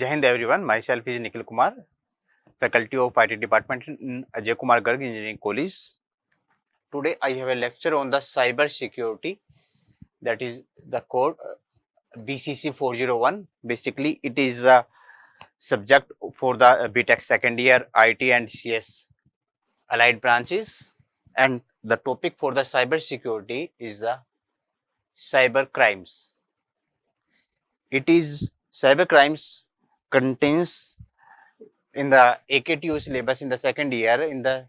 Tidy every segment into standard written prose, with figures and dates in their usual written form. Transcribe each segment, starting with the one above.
Jai Hind everyone, myself is Nikhil Kumar, faculty of IT department in Ajay Garg Engineering College. Today I have a lecture on the cyber security, that is the code BCC 401. Basically it is a subject for the BTech second year IT and CS allied branches, and the topic for the cyber security is the cyber crimes. It is cyber crimes contains in the AKTU syllabus in the second year in the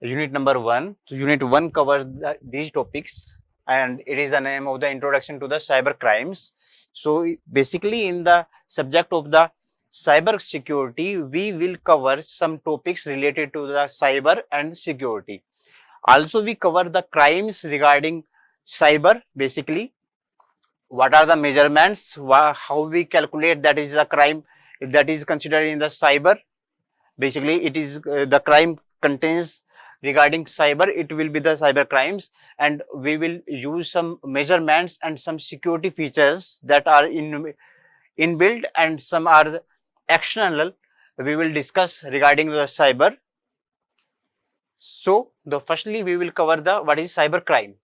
unit number 1. So unit 1 covers these topics, and it is the name of the introduction to the cyber crimes. So basically in the subject of the cyber security, we will cover some topics related to the cyber and security. Also we cover the crimes regarding cyber, basically what are the measurements, how we calculate that is a crime that is considered in the cyber. Basically it is the crime contains regarding cyber, it will be the cyber crimes, and we will use some measurements and some security features that are inbuilt and some are external. We will discuss regarding the cyber. So firstly we will cover the what is cyber crime.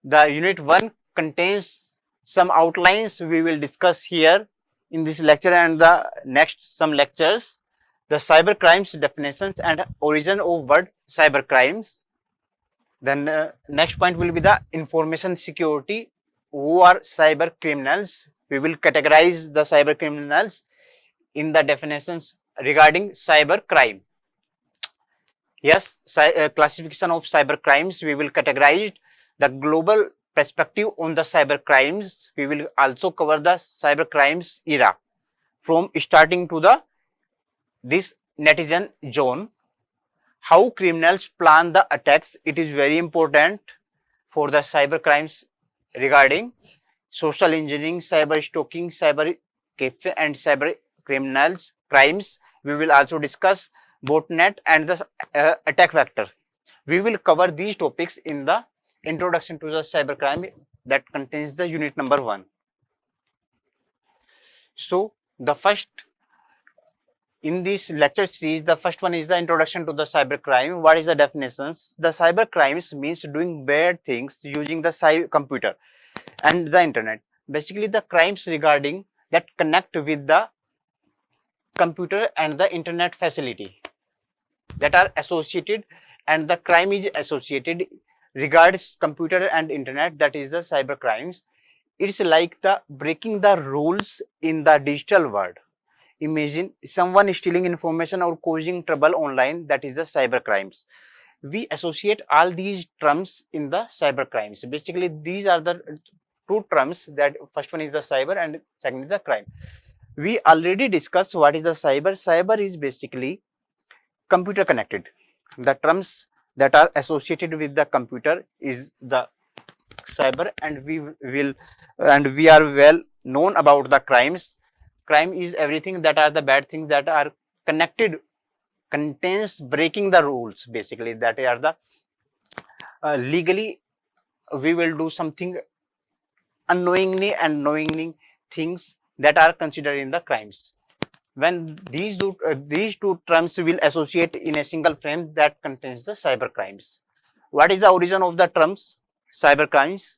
The unit 1 contains some outlines we will discuss here in this lecture and the next some lectures. The cyber crimes definitions and origin of word cyber crimes. Then next point will be the information security. Who are cyber criminals? We will categorize the cyber criminals in the definitions regarding cyber crime. Yes, classification of cyber crimes. We will categorize the global perspective on the cyber crimes. We will also cover the cyber crimes era from starting to the this netizen zone. How criminals plan the attacks. It is very important for the cyber crimes regarding social engineering, cyber stalking, cyber cafe and cyber criminals crimes. We will also discuss botnet and the attack vector. We will cover these topics in the introduction to the cyber crime that contains the unit number 1. So the first in this lecture series, the first one is the introduction to the cyber crime. What is the definitions? The cyber crimes means doing bad things using the computer and the internet. Basically the crimes regarding that connect with the computer and the internet facility that are associated, and the crime is associated regards computer and internet, that is the cyber crimes. It's like the breaking the rules in the digital world. Imagine someone stealing information or causing trouble online, that is the cyber crimes. We associate all these terms in the cyber crimes. Basically these are the two terms, that first one is the cyber and second is the crime. We already discussed what is the cyber. Cyber is basically computer connected. The terms that are associated with the computer is the cyber, and we are well known about the crimes. Crime is everything that are the bad things that are contains breaking the rules. Basically that are the legally we will do something unknowingly and knowingly things that are considered in the crimes. When these two terms will associate in a single frame, that contains the cyber crimes. What is the origin of the terms cyber crimes?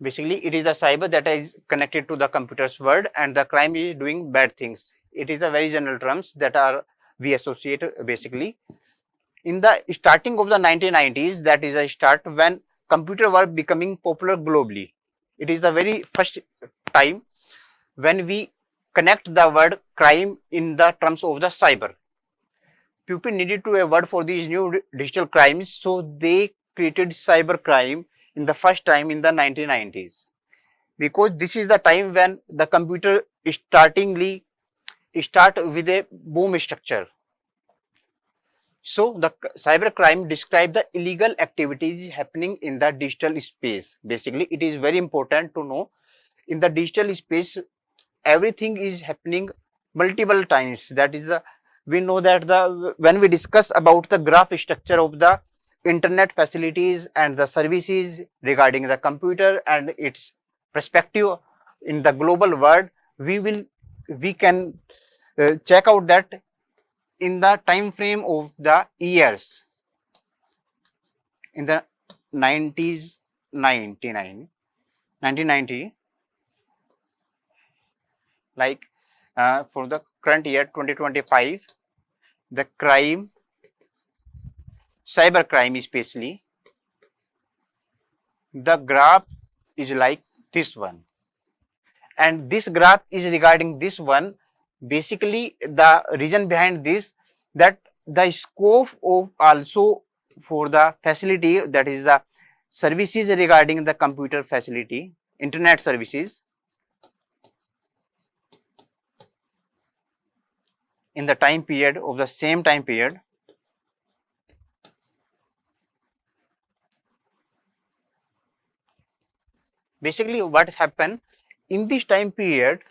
Basically it is the cyber that is connected to the computer's world, and the crime is doing bad things. It is a very general terms that are we associate. Basically in the starting of the 1990s, that is a start when computer were becoming popular globally. It is the very first time when we connect the word crime in the terms of the cyber. People needed to a word for these new digital crimes, so they created cyber crime in the first time in the 1990s, because this is the time when the computer start with a boom structure. So the cyber crime describe the illegal activities happening in the digital space. Basically it is very important to know in the digital space everything is happening multiple times. That is we know that when we discuss about the graph structure of the internet facilities and the services regarding the computer and its perspective in the global world, we will we can check out that in the time frame of the years, in the 90s, 1990, like for the current year 2025, the crime, cyber crime especially, the graph is like this one, and this graph is regarding this one. Basically the reason behind this, that the scope of also for the facility, that is the services regarding the computer facility, internet services, in the time period of the same time period, basically what happened in this time period,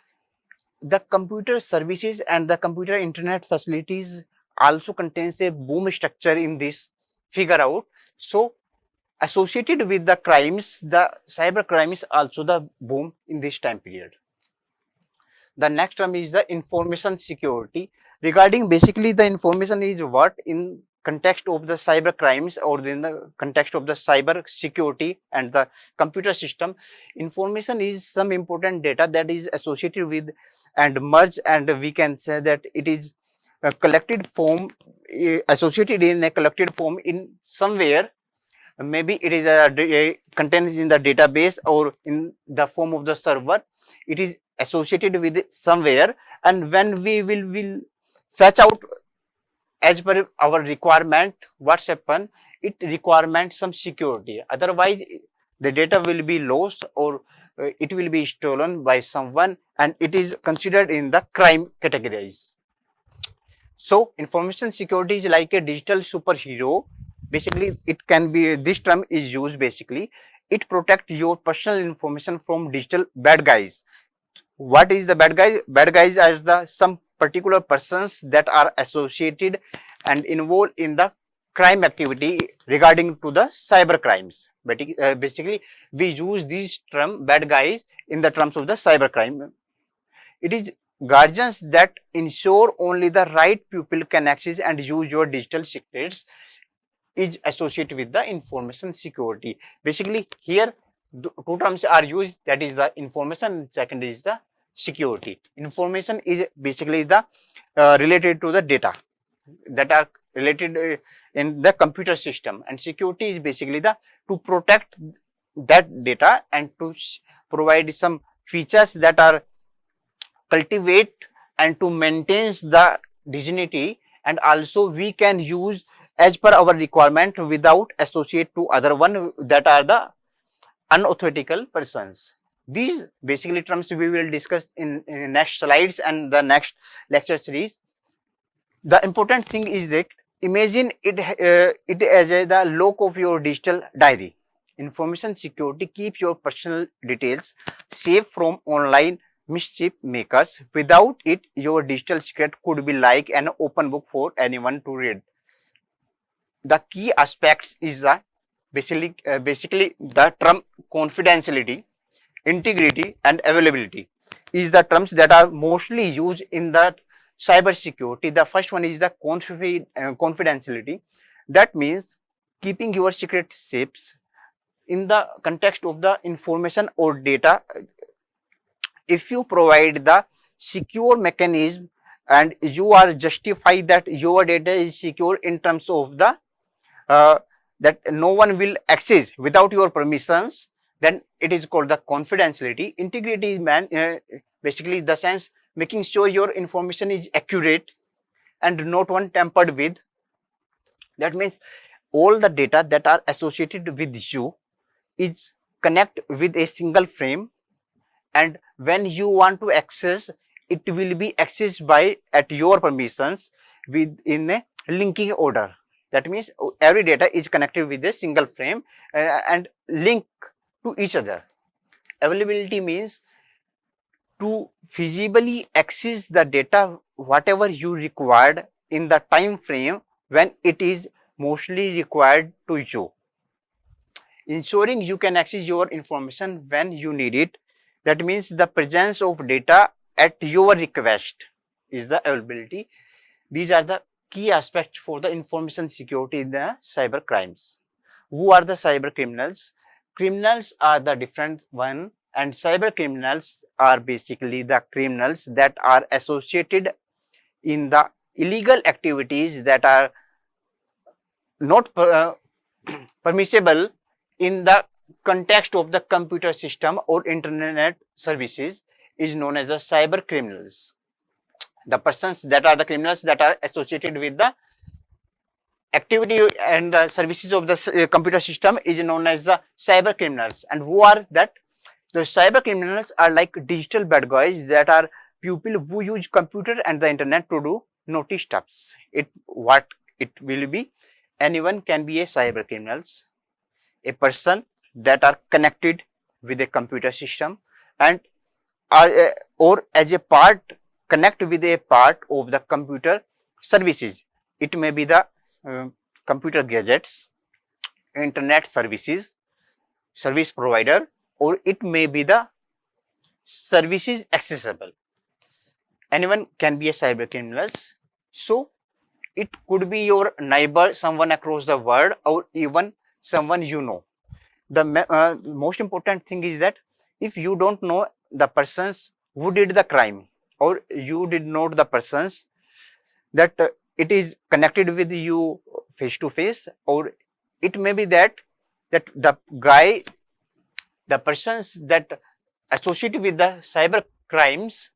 the computer services and the computer internet facilities also contains a boom structure in this figure out. So associated with the crimes, the cyber crimes also the boom in this time period. The next term is the information security. Regarding basically the information is what in context of the cyber crimes or in the context of the cyber security and the computer system, information is some important data that is associated with and merged, and we can say that it is a collected form, associated in a collected form in somewhere. Maybe it is a contains in the database or in the form of the server. It is associated with somewhere, and when we will fetch out as per our requirement, what's happen, it requirement some security, otherwise the data will be lost or it will be stolen by someone, and it is considered in the crime categories. So information security is like a digital superhero. Basically it can be, this term is used, basically it protects your personal information from digital bad guys. What is the bad guy? Bad guys are the some particular persons that are associated and involved in the crime activity regarding to the cyber crimes. But basically we use this term bad guys in the terms of the cyber crime. It is guardians that ensure only the right people can access and use your digital secrets, is associated with the information security. Basically here two terms are used, that is the information, second is the security. Information is basically the related to the data that are related in the computer system, and security is basically the to protect that data and to provide some features that are cultivate and to maintain the dignity, and also we can use as per our requirement without associate to other one that are the unethical persons. These basically terms we will discuss in next slides and the next lecture series. The important thing is that imagine it as the log of your digital diary. Information security keeps your personal details safe from online mischief makers. Without it, your digital secret could be like an open book for anyone to read. The key aspects is the basically the term confidentiality, integrity, and availability is the terms that are mostly used in the cyber security. The first one is the confidentiality. That means keeping your secret safe in the context of the information or data. If you provide the secure mechanism and you are justified that your data is secure in terms of the that no one will access without your permissions, then it is called the confidentiality. Integrity is basically the sense making sure your information is accurate and not one tampered with. That means all the data that are associated with you is connect with a single frame, and when you want to access, it will be accessed by at your permissions within a linking order. That means every data is connected with a single frame and link to each other. Availability means to feasibly access the data whatever you required in the time frame when it is mostly required to you, ensuring you can access your information when you need it. That means the presence of data at your request is the availability. These are the key aspects for the information security in the cyber crimes. Who are the cyber criminals? Criminals are the different one, and cyber criminals are basically the criminals that are associated in the illegal activities that are not permissible in the context of the computer system or internet services is known as the cyber criminals. The persons that are the criminals that are associated with the activity and the services of the computer system is known as the cyber criminals. And who are that? The cyber criminals are like digital bad guys that are people who use computer and the internet to do naughty stuffs. What it will be? Anyone can be a cyber criminals. A person that are connected with a computer system and are or as a part connect with a part of the computer services. It may be the computer gadgets, internet services, service provider, or it may be the services accessible. Anyone can be a cyber criminals. So it could be your neighbor, someone across the world, or even someone you know. The most important thing is that if you don't know the persons who did the crime, or you did not the persons that it is connected with you face to face, or it may be that the guy, the persons that associated with the cyber crimes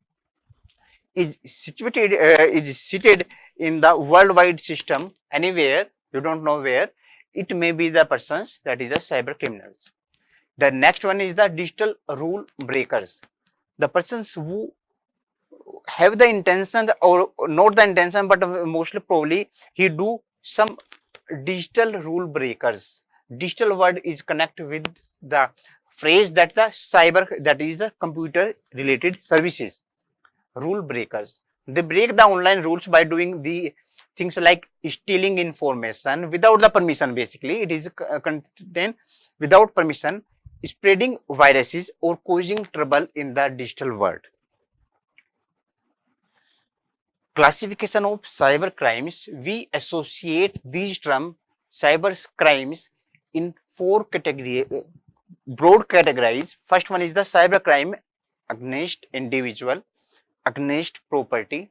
is seated in the worldwide system anywhere, you don't know where. It may be the persons that is the cyber criminals. The next one is the digital rule breakers. The persons who have the intention or not the intention, but mostly probably he do some digital rule breakers. Digital word is connected with the phrase that the cyber, that is the computer related services. Rule breakers. They break the online rules by doing the things like stealing information without the permission. Basically, it is contained without permission, spreading viruses or causing trouble in the digital world. Classification of cyber crimes. We associate these terms cyber crimes in four categories, broad categories. First one is the cyber crime against individual, against property,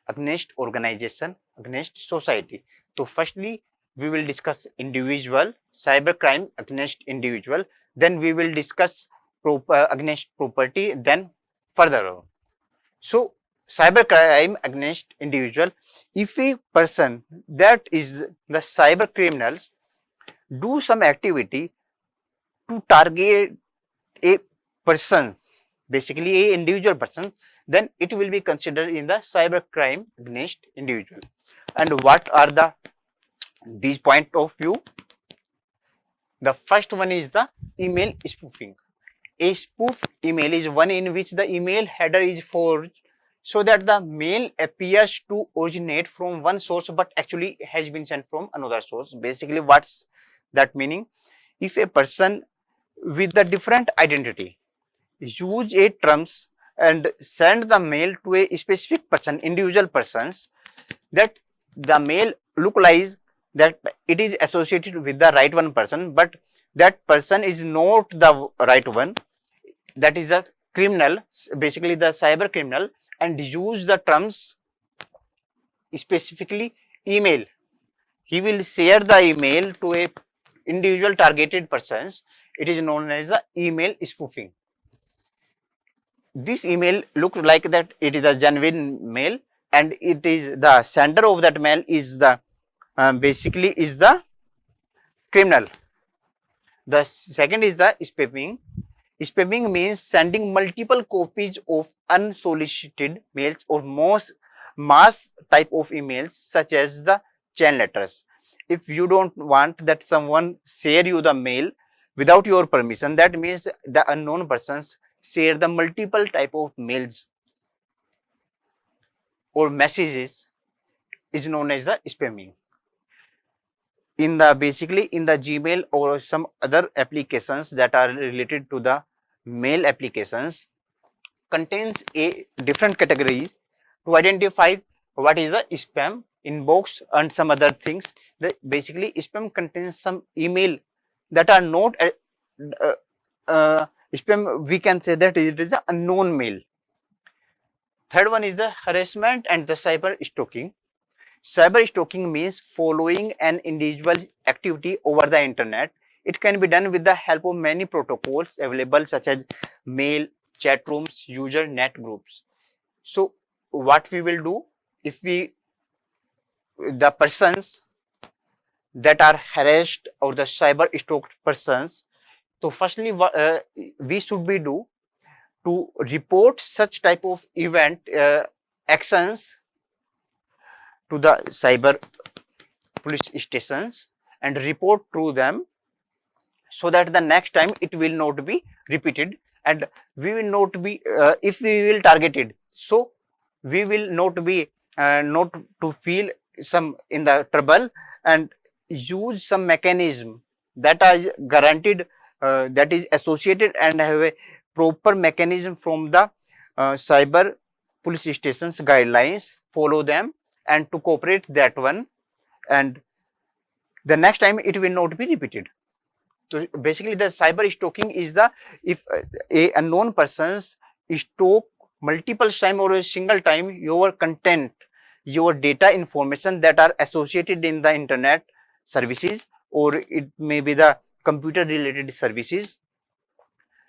against organization, against society. So firstly, we will discuss individual, cyber crime against individual, then we will discuss against property, then further on. So cyber crime against individual, if a person that is the cyber criminals do some activity to target a person, basically a individual person, then it will be considered in the cyber crime against individual. And what are these point of view? The first one is the email spoofing. A spoof email is one in which the email header is forged so that the mail appears to originate from one source but actually has been sent from another source. Basically, what's that meaning? If a person with a different identity use a terms and send the mail to a specific person, individual persons, that the mail look like that it is associated with the right one person, but that person is not the right one. That is the criminal, basically the cyber criminal, and use the terms specifically email. He will share the email to a individual targeted persons. It is known as the email spoofing. This email looks like that it is a genuine mail, and it is the sender of that mail is the basically is the criminal. The second is the spamming. Spamming means sending multiple copies of unsolicited mails or mass type of emails such as the chain letters. If you don't want that someone share you the mail without your permission, that means the unknown persons share the multiple type of mails or messages is known as the spamming. In the basically in the Gmail or some other applications that are related to the mail applications, contains a different categories to identify what is the spam, inbox, and some other things. Basically, spam contains some email that are not spam. We can say that it is an unknown mail. Third one is the harassment and the cyber stalking. Cyber stalking means following an individual's activity over the internet. It can be done with the help of many protocols available, such as mail, chat rooms, user net groups. So, what we will do, if the persons that are harassed or the cyber stalked persons, so firstly, we should be do to report such type of event actions to the cyber police stations and report to them, so that the next time it will not be repeated, and we will not be if we will targeted, so we will not be not to feel some in the trouble, and use some mechanism that is guaranteed, that is associated and have a proper mechanism from the cyber police stations guidelines, follow them and to cooperate that one, and the next time it will not be repeated. So basically, the cyber stalking is the if a unknown persons stalk multiple time or a single time your content, your data information that are associated in the internet services, or it may be the computer related services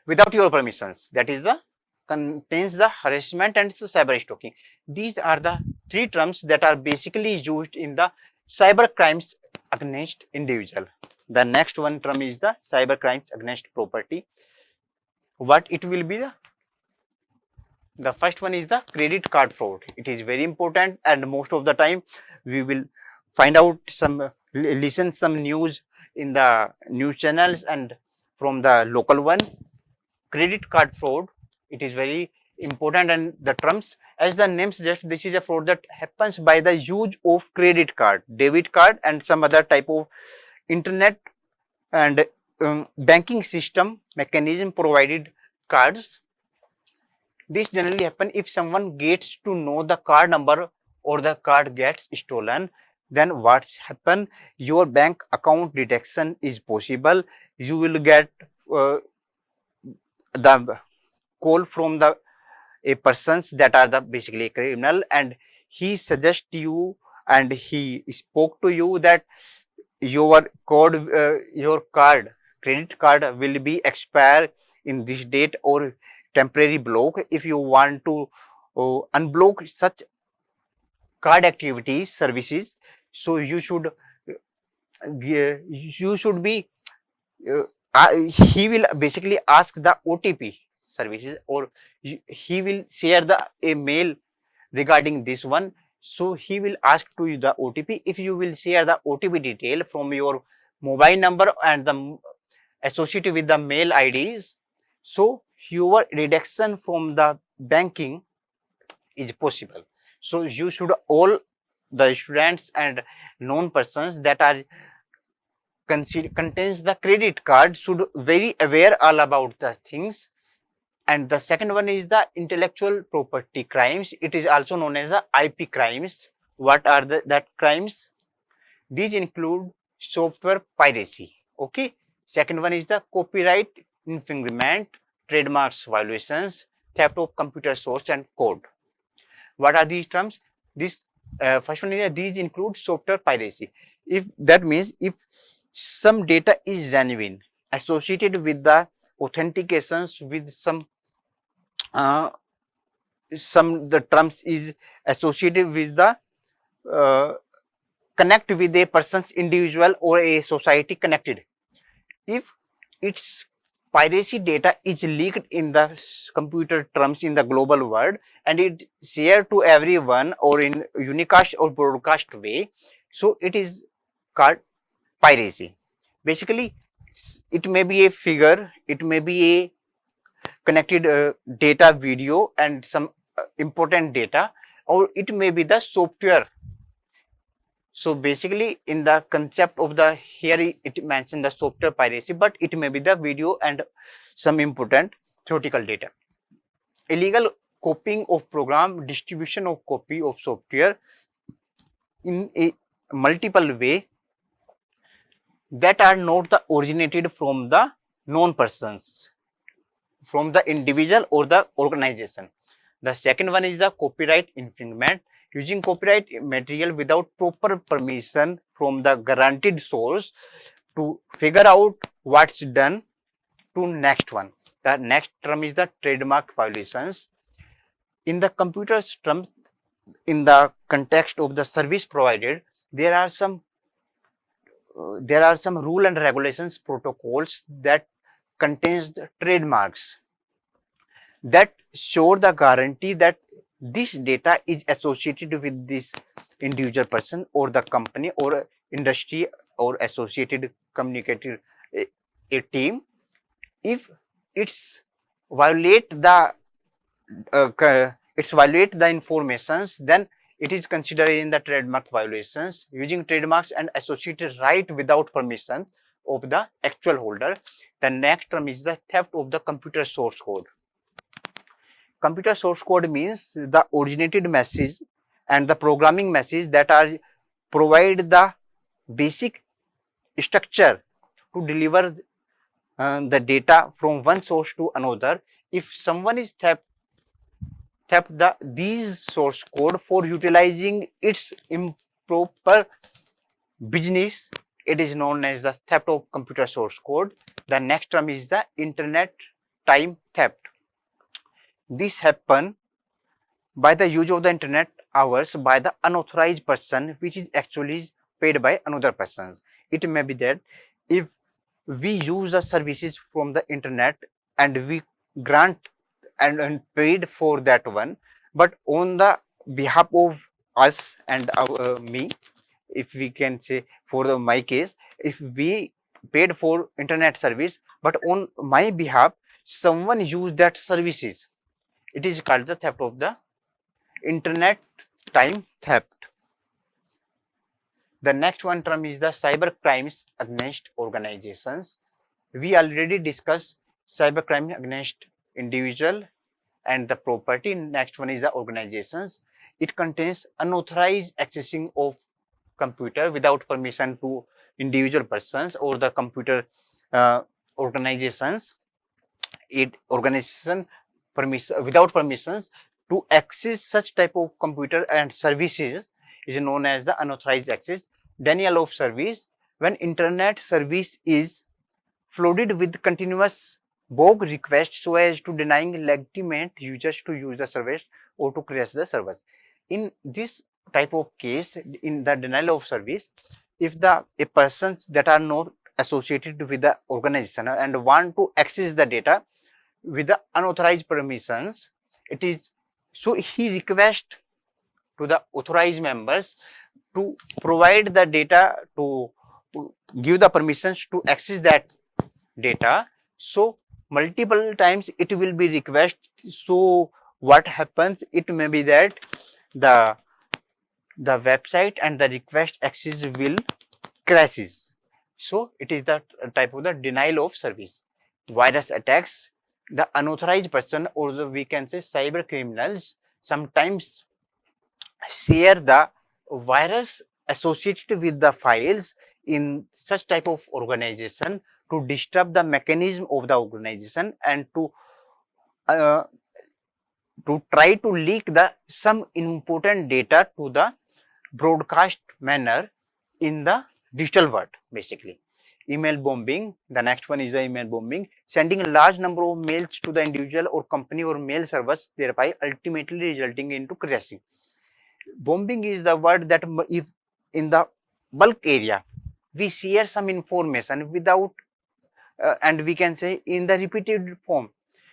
without your permissions. That is the contains the harassment and cyber stalking. These are the three terms that are basically used in the cyber crimes against individual. The next one term is the cyber crimes against property. What it will be the first one is the credit card fraud. It is very important, and most of the time we will find out some listen some news in the news channels and from the local one. Credit card fraud, it is very important, and the terms as the name suggests, this is a fraud that happens by the use of credit card, debit card, and some other type of internet and banking system mechanism provided cards. This generally happen if someone gets to know the card number or the card gets stolen. Then what's happen? Your bank account detection is possible. You will get the call from the a persons that are the basically criminal, and he suggests you and he spoke to you that your card, credit card will be expire in this date or temporary block. If you want to unblock such card activities services, so you should be he will basically ask the OTP services, or he will share a mail regarding this one. So he will ask to you the OTP. If you will share the OTP detail from your mobile number and the associated with the mail IDs, so your reduction from the banking is possible. So you should all the students and known persons that are contains the credit card should very aware all about the things. And the second one is the intellectual property crimes. It is also known as the IP crimes. What are that crimes? These include software piracy. Okay. Second one is the copyright infringement, trademarks violations, theft of computer source and code. What are these terms? This first one is that these include software piracy. If that means if some data is genuine, associated with the authentications with some the terms is associated with the connect with a person's individual or a society connected. If its piracy data is leaked in the computer terms in the global world and it shared to everyone or in unicast or broadcast way, so it is called piracy. Basically, it may be a figure, it may be a connected data, video, and some important data, or it may be the software. So basically, in the concept of the here it mentioned the software piracy, but it may be the video and some important theoretical data. illegal copying of program, distribution of copy of software in a multiple way that are not the originated from the known persons, from the individual or the organization. The second one is the copyright infringement, using copyright material without proper permission from the guaranteed source to figure out what's done. To next one, the next term is the trademark violations. In the computer term, in the context of the service provided, there are some rule and regulations protocols that contains the trademarks that show the guarantee that this data is associated with this individual person or the company or industry or associated communicative a team. If it's violate the informations, then it is considered in the trademark violations, using trademarks and associated right without permission of the actual holder. The next term is the theft of the computer source code. Computer source code means the originated message and the programming message that are provide the basic structure to deliver the data from one source to another. If someone is theft these source code for utilizing its improper business, it is known as the theft of computer source code. The next term is the internet time theft. This happen by the use of the internet hours by the unauthorized person, which is actually paid by another person. It may be that if we use the services from the internet and we grant and paid for that one, but on the behalf of us and me, if we can say for my case, if we paid for internet service, but on my behalf someone used that services, it is called the theft of the internet time theft. The next one term is the cyber crimes against organizations. We already discussed cyber crime against individual and the property. Next one is the organizations. It contains unauthorized accessing of computer without permission to individual persons or the computer organizations. Organization without permissions to access such type of computer and services is known as the unauthorized access. Denial of service, when internet service is flooded with continuous bogue requests so as to denying legitimate users to use the service or to crash the service. In this type of case, in the denial of service, if a persons that are not associated with the organization and want to access the data with the unauthorized permissions, it is so he requests to the authorized members to provide the data, to give the permissions to access that data. So multiple times it will be request. So what happens, it may be that the website and the request access will crashes. So it is the type of the denial of service. Virus attacks, the unauthorized person or we can say cyber criminals sometimes share the virus associated with the files in such type of organization to disturb the mechanism of the organization and to try to leak the some important data to the broadcast manner in the digital world. Basically, email bombing, the next one is the email bombing, sending a large number of mails to the individual or company or mail servers, thereby ultimately resulting into crashing. Bombing is the word that if in the bulk area we share some information without and we can say in the repeated form.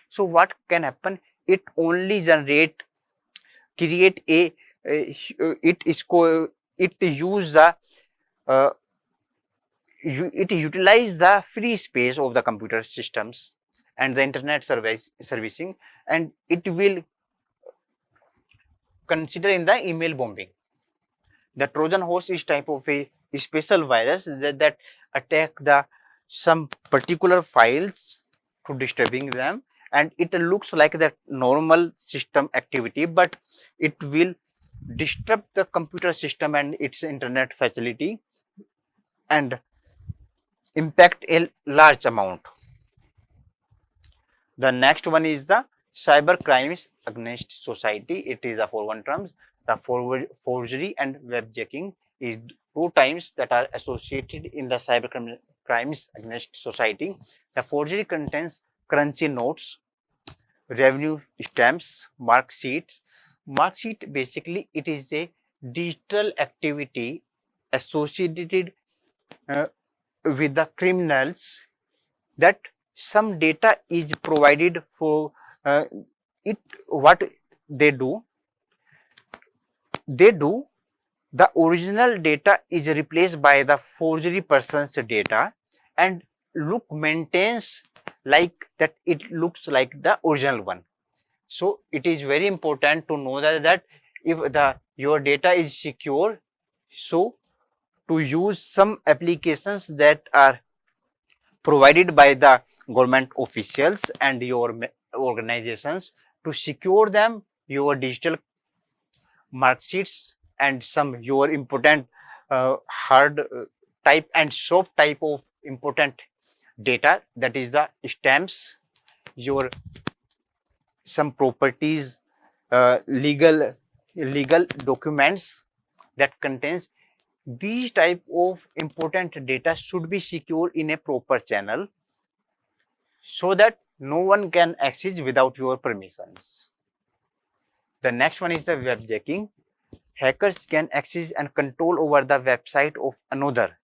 So what can happen, it only create a it use the it utilize the free space of the computer systems and the internet servicing, and it will consider in the email bombing. The Trojan horse is type of a special virus that attack the some particular files to disturbing them and it looks like that normal system activity, but it will disrupt the computer system and its internet facility and impact a large amount. The next one is the cyber crimes against society. It is the 4-1 terms. The forgery and webjacking is 2 times that are associated in the cyber crimes against society. The forgery contains currency notes, revenue stamps, mark sheets. Mark sheet basically it is a digital activity associated uh, with the criminals, that some data is provided for it. What they do, the original data is replaced by the forgery person's data, and look maintains like that it looks like the original one. So it is very important to know that if your data is secure, so to use some applications that are provided by the government officials and your organizations, to secure them, your digital mark sheets and some your important hard type and soft type of important data, that is the stamps, your some properties, legal documents that contains these type of important data should be secure in a proper channel, so that no one can access without your permissions. The next one is the webjacking. Hackers can access and control over the website of another.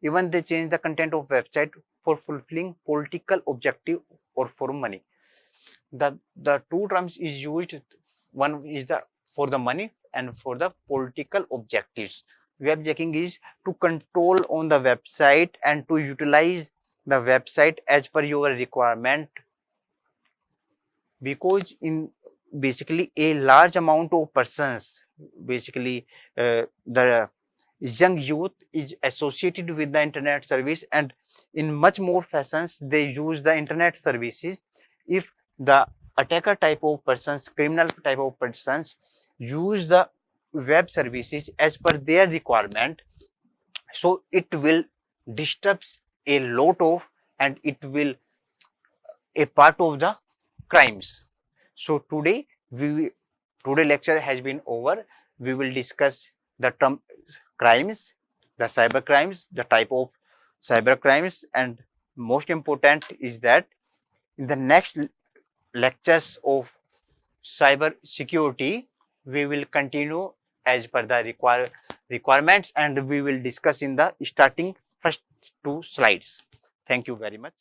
Even they change the content of website for fulfilling political objective or for money. The 2 terms is used. One is the for the money and for the political objectives. Webjacking is to control on the website and to utilize the website as per your requirement, because in basically a large amount of persons, basically the young youth is associated with the internet service, and in much more fashions they use the internet services. If the attacker type of persons, criminal type of persons use the web services as per their requirement, so it will disturb a lot of, and it will a part of the crimes. So today lecture has been over. We will discuss the term crimes, the cyber crimes, the type of cyber crimes, and most important is that in the next lectures of cyber security, we will continue as per the requirements, and we will discuss in the starting first 2 slides. Thank you very much.